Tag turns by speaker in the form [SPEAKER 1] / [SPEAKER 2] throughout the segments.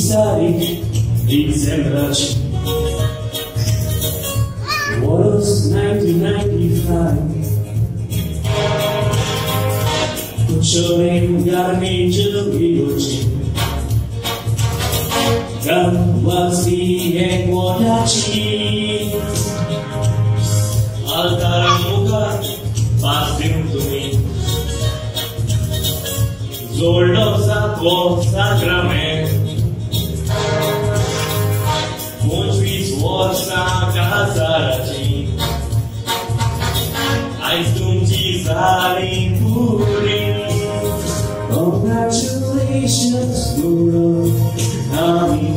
[SPEAKER 1] stari din sembraci. Was 1995. Kuciolim garniczym i ludzi. Gałazji jak młodaci. Altar muka pasym tumi. Zoldo za tvoj sakrament. Môj svoj sa kazarati. Aj stumti zalipuri. Congratulations, Guru Nami.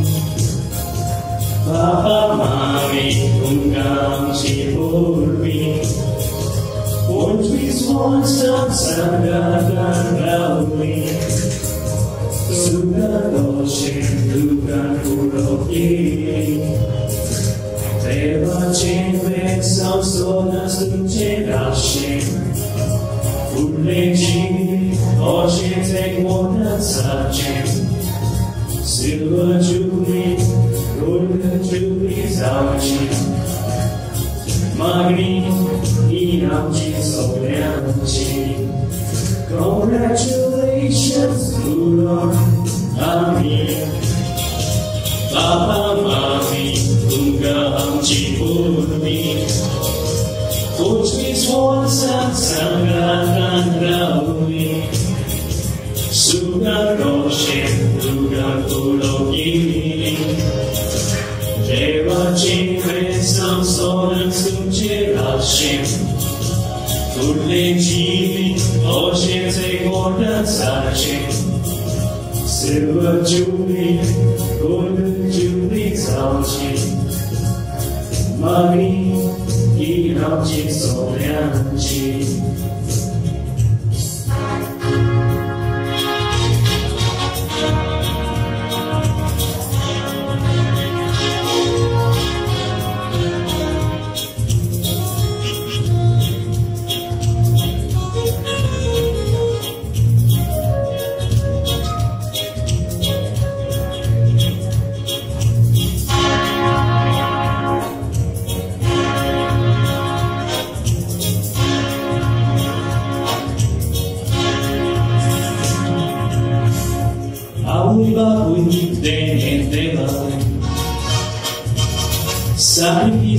[SPEAKER 1] Papa Mami tunggang sipurbi. Môj svoj sa kazarati. Sudah došim dugan uroki. Teba činve sam soda stunče dašim. Uleči oči tek modan sačim. Silver jubilee, golden jubilee zaučim. Magni i namči sobljanči. Congratulations, Guru Nami. Papa Mami tunggang sipurbi. Môj svoj sa kazarati. Sudah došim dugan uroki. Teba činve sam sodan stunče dašim. Uleči oči tek modan sačim. Silver jubilee, golden jubilee zaučim. Magni i namči sobljanči.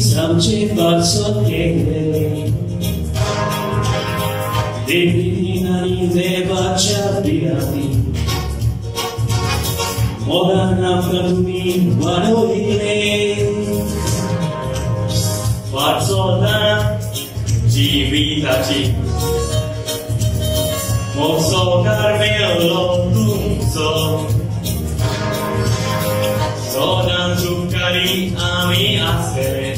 [SPEAKER 1] Sam ce faccio chiedere, devi dinari baciarti, moda nafratumi guaroile, faccio da civitaci, mosso carmelo dunzo, sodan ciuccari ami asere.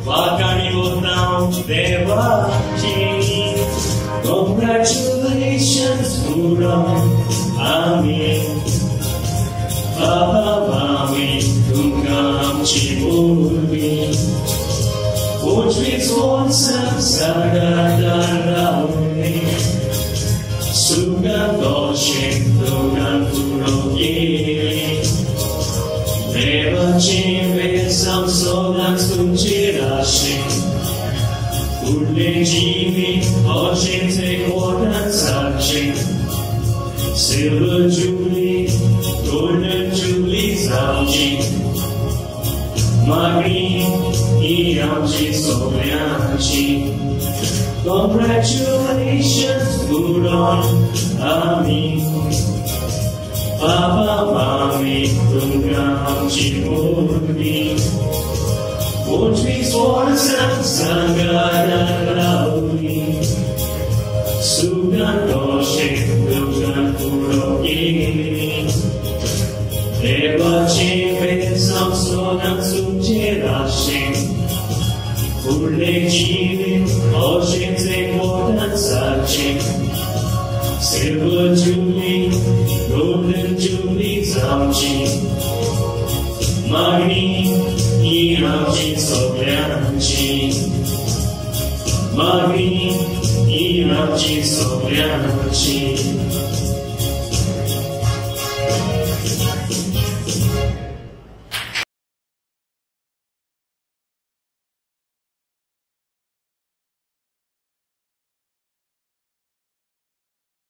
[SPEAKER 1] Vakani vodnam devaci. Congratulations, Guru Nami. Papa Mami tunggang sipurbi. Môj svoj sa kazarati. Sudah došim dugan uroki. Teba činve sam sodan stunče dašim. Uleči oči tek modan sačim. Silver jubilee, golden jubilee zaučim. Magni i namči sobljanči. Congratulations, Guru Nami. Papa Mami tunggang sipurbi. Môj svoj sa kazarati. Sudah došim dugan uroki. Teba činve sam sodan stunče dašim. Uleči oči tek modan sačim. Silver jubilee, golden jubilee zaučim. Magni i namči sobljanči. Magni i namči sobljanči.